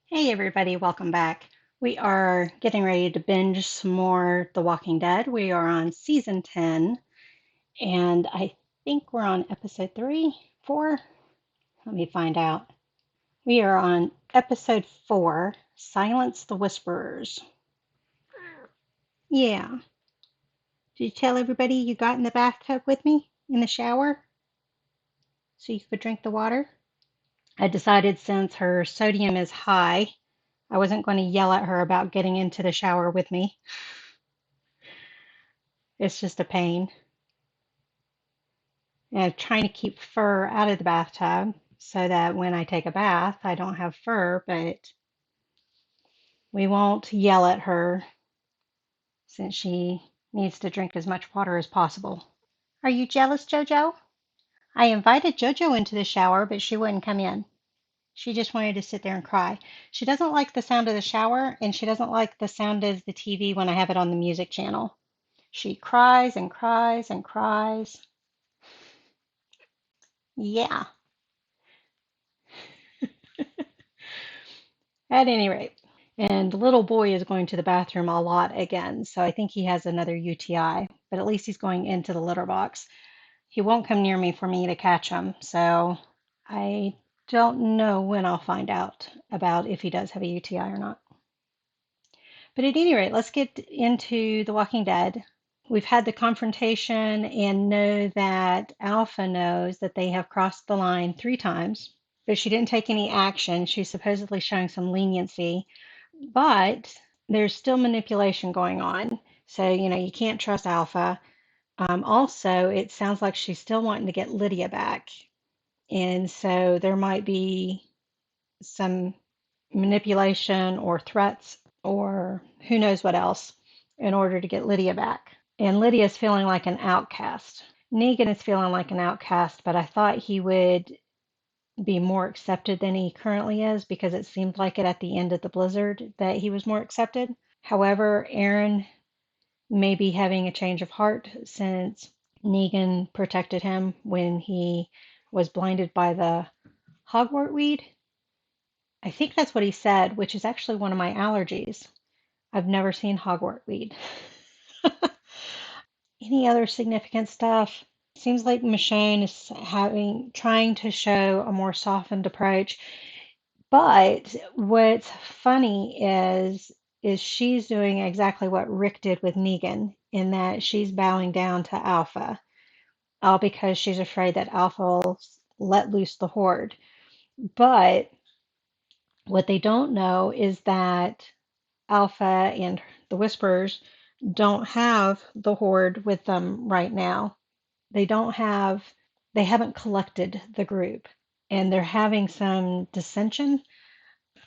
Hey everybody, welcome back. We are getting ready to binge some more The Walking Dead. We are on season 10, and I think we're on episode 3, 4. Let me find out. We are on episode 4, Silence the Whisperers. Yeah. Did you tell everybody you got in the bathtub with me in the shower so you could drink the water? I decided since her sodium is high, I wasn't going to yell at her about getting into the shower with me. It's just a pain. And trying to keep fur out of the bathtub so that when I take a bath, I don't have fur, but we won't yell at her since she needs to drink as much water as possible. Are you jealous, Jojo? I invited Jojo into the shower, but she wouldn't come in. She just wanted to sit there and cry. She doesn't like the sound of the shower, and she doesn't like the sound of the TV when I have it on the music channel. She cries and cries and cries. Yeah, at any rate. And the little boy is going to the bathroom a lot again, so I think he has another UTI, but at least he's going into the litter box. He won't come near me for me to catch him, so I don't know when I'll find out about if he does have a UTI or not. But at any rate, let's get into The Walking Dead. We've had the confrontation and know that Alpha knows that they have crossed the line 3 times, but she didn't take any action. She's supposedly showing some leniency, but there's still manipulation going on. So, you can't trust Alpha. Also, it sounds like she's still wanting to get Lydia back. And so there might be some manipulation or threats or who knows what else in order to get Lydia back. And Lydia's feeling like an outcast. Negan is feeling like an outcast, but I thought he would be more accepted than he currently is because it seemed like it at the end of the blizzard that he was more accepted. However, Aaron may be having a change of heart since Negan protected him when he was blinded by the hogwort weed. I think that's what he said, which is actually one of my allergies. I've never seen hogwort weed. Any other significant stuff? Seems like Michonne is trying to show a more softened approach. But what's funny is she's doing exactly what Rick did with Negan, in that she's bowing down to Alpha, all because she's afraid that Alpha will let loose the horde. But what they don't know is that Alpha and the Whisperers don't have the horde with them right now. They don't have, they haven't collected the group, and they're having some dissension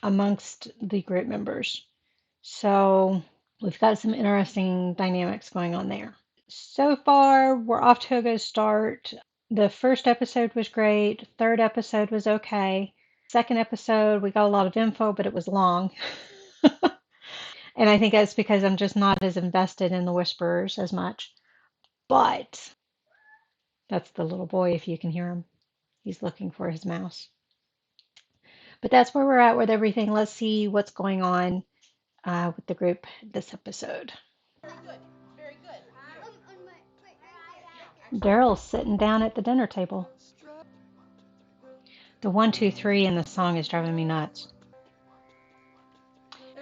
amongst the group members. So we've got some interesting dynamics going on there. So far, we're off to a good start. The first episode was great. Third episode was okay. Second episode, we got a lot of info, but it was long. And I think that's because I'm just not as invested in the Whisperers as much. But that's the little boy, if you can hear him. He's looking for his mouse. But that's where we're at with everything. Let's see what's going on with the group this episode. Daryl's sitting down at the dinner table. The 1, 2, 3 in the song is driving me nuts.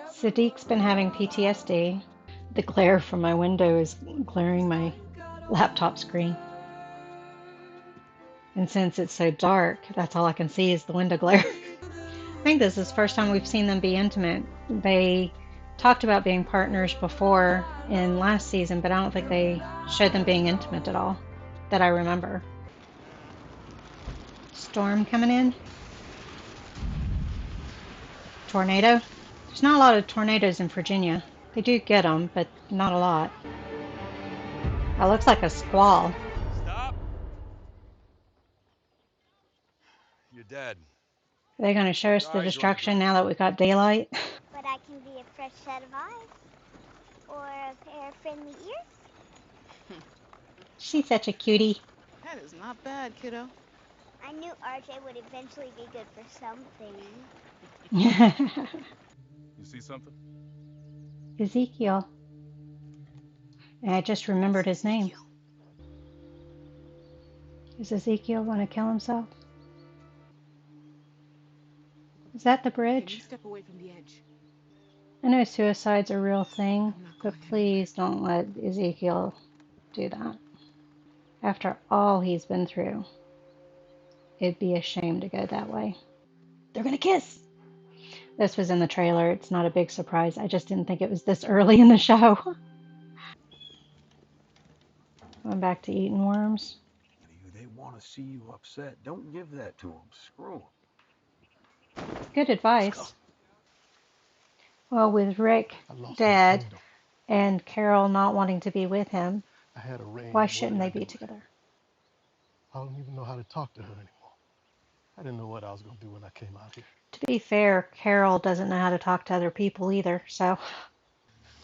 Sadiq's been having PTSD. The glare from my window is glaring my laptop screen. And since it's so dark, that's all I can see is the window glare. I think this is the first time we've seen them be intimate. They talked about being partners before in last season, but I don't think they showed them being intimate at all, that I remember. Storm coming in. Tornado. There's not a lot of tornadoes in Virginia. They do get them, but not a lot. That looks like a squall. Stop! You're dead. Are they going to show us the Sorry, you want to destruction drink? now that we got daylight? But I can be a fresh set of eyes or a pair of friendly ears. She's such a cutie. That is not bad, kiddo. I knew RJ would eventually be good for something. You see something? Ezekiel. And I just remembered his name. Is Ezekiel going to kill himself? Is that the Can you bridge? step away from the edge? I know suicide's a real thing, I'm not but going anywhere. please don't let Ezekiel do that. After all he's been through, it'd be a shame to go that way. They're going to kiss! This was in the trailer. It's not a big surprise. I just didn't think it was this early in the show. Going back to eating worms. They want to see you upset. Don't give that to them. Screw Good them. Let's go. advice. Well, with Rick I lost my dead kingdom. and Carol not wanting to be with him, I had a why reign. What shouldn't did they I do be with it? together? I don't even know how to talk to her anymore. I didn't know what I was going to do when I came out here. To be fair, Carol doesn't know how to talk to other people either, so.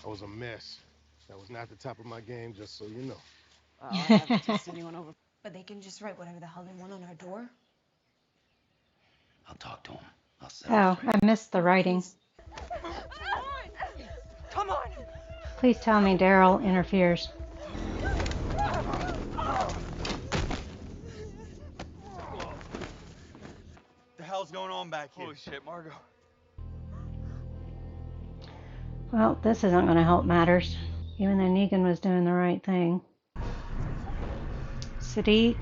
I was a mess. That was not the top of my game, just so you know. Well, I haven't kissed anyone over. But they can just write whatever the hell they want on our door? I'll talk to him. I'll set him Oh, straight. I missed the No, writing. please. Come on! Please tell me Daryl interferes. The hell's going on back here? Holy shit, Margot. Well, this isn't going to help matters, even though Negan was doing the right thing. Sadiq,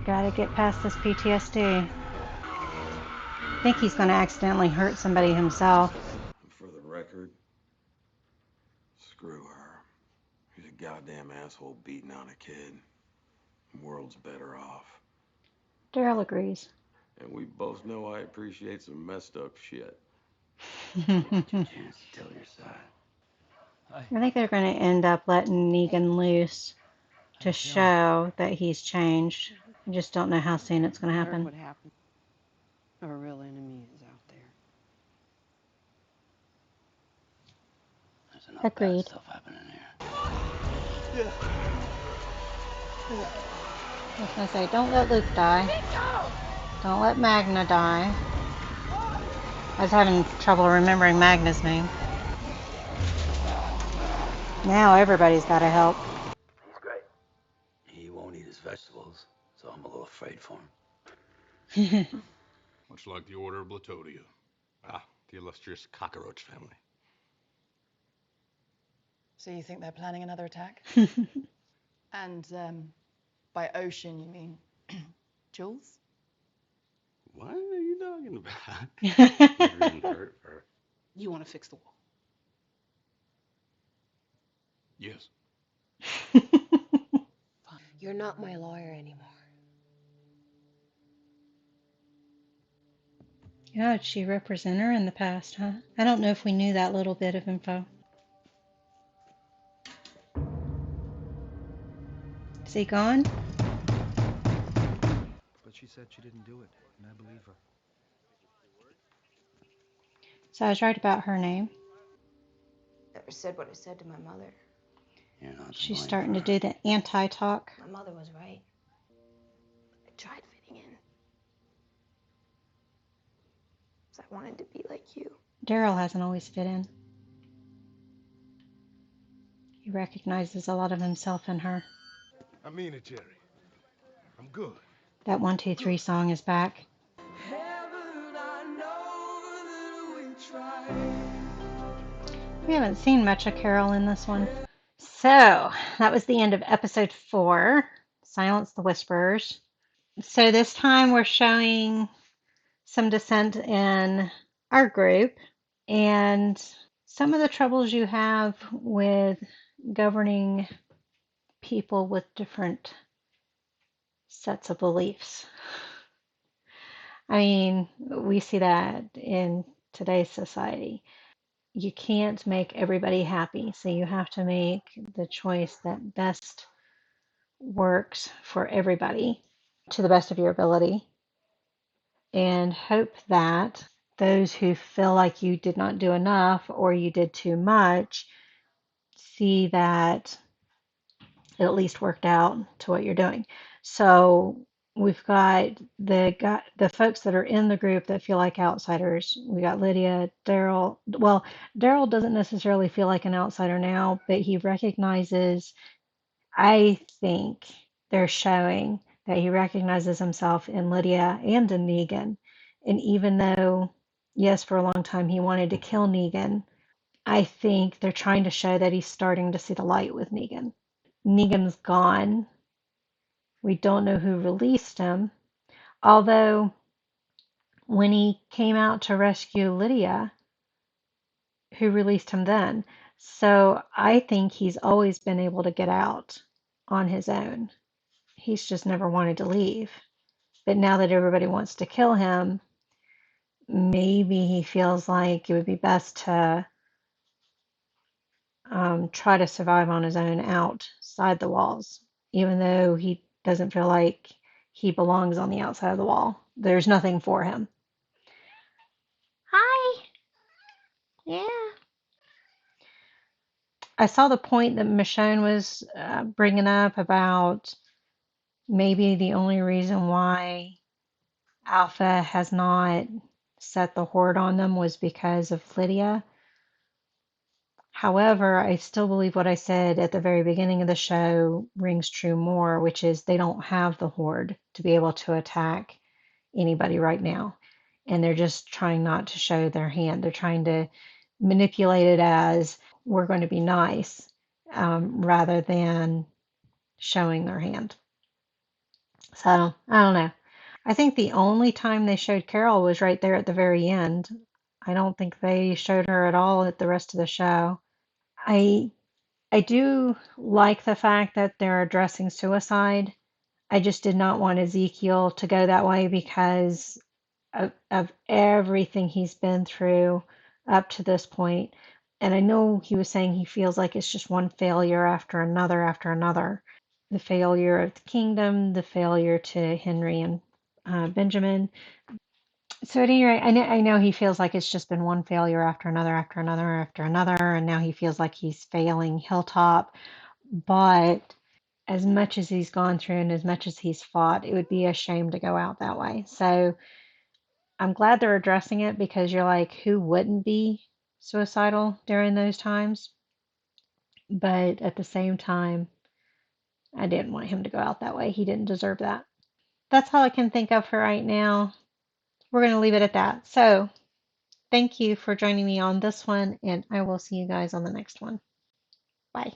gotta get past this PTSD. I think he's going to accidentally hurt somebody himself. For the record, screw her. She's a goddamn asshole beating on a kid. The world's better off. Daryl agrees. And we both know I appreciate some messed up shit. Chance to tell your side. I think they're going to end up letting Negan loose to show that he's changed. I just don't know how soon it's going to I heard happen. what happened. Our real enemy is out there. There's enough bad Agreed. stuff happening here. I was going to say, don't let Luke die. Don't let Magna die. I was having trouble remembering Magna's name. Now everybody's got to help. He's great. He won't eat his vegetables, so I'm a little afraid for him. Much like the Order of Blatodia. Ah, the illustrious cockroach family. So you think they're planning another attack? And by ocean, you mean Jules? What are you talking about? Never even heard of her. You want to fix the wall. Yes. You're not my lawyer anymore. Yeah, did she represent her in the past, huh? I don't know if we knew that little bit of info. Is he gone? But she said she didn't do it, and I believe her. So I was right about her name. Never said what I said to my mother. You're not to She's blame starting to for do the anti-talk. My mother was right. I tried fitting in. 'Cause I wanted to be like you. Daryl hasn't always fit in. He recognizes a lot of himself in her. I mean it, Jerry. I'm good. That 1, 2, 3 song is back. We haven't seen much of Carol in this one. So that was the end of episode 4, Silence the Whisperers. So this time we're showing some dissent in our group and some of the troubles you have with governing people with different sets of beliefs. I mean, we see that in today's society. You can't make everybody happy, so you have to make the choice that best works for everybody to the best of your ability, and hope that those who feel like you did not do enough or you did too much see that it at least worked out to what you're doing. So We've got the folks that are in the group that feel like outsiders. We got Lydia, Daryl. Well, Daryl doesn't necessarily feel like an outsider now, but he recognizes, I think they're showing that he recognizes himself in Lydia and in Negan. And even though, yes, for a long time he wanted to kill Negan, I think they're trying to show that he's starting to see the light with Negan. Negan's gone. We don't know who released him. Although, when he came out to rescue Lydia, who released him then? So I think he's always been able to get out on his own. He's just never wanted to leave. But now that everybody wants to kill him, maybe he feels like it would be best to try to survive on his own outside the walls, even though he doesn't feel like he belongs on the outside of the wall. There's nothing for him. Hi. Yeah. I saw the point that Michonne was bringing up about maybe the only reason why Alpha has not set the horde on them was because of Lydia. However, I still believe what I said at the very beginning of the show rings true more, which is they don't have the horde to be able to attack anybody right now. And they're just trying not to show their hand. They're trying to manipulate it as we're going to be nice rather than showing their hand. So I don't know. I think the only time they showed Carol was right there at the very end. I don't think they showed her at all at the rest of the show. I I do like the fact that they're addressing suicide. I just did not want Ezekiel to go that way because of everything he's been through up to this point. And I know he was saying he feels like it's just one failure after another after another. The failure of the kingdom, the failure to Henry and Benjamin. So at any rate, I know he feels like it's just been one failure after another after another after another, and now he feels like he's failing Hilltop. But as much as he's gone through and as much as he's fought, it would be a shame to go out that way. So I'm glad they're addressing it because you're like, who wouldn't be suicidal during those times? But at the same time, I didn't want him to go out that way. He didn't deserve that. That's all I can think of for right now. We're going to leave it at that. So thank you for joining me on this one, and I will see you guys on the next one. Bye.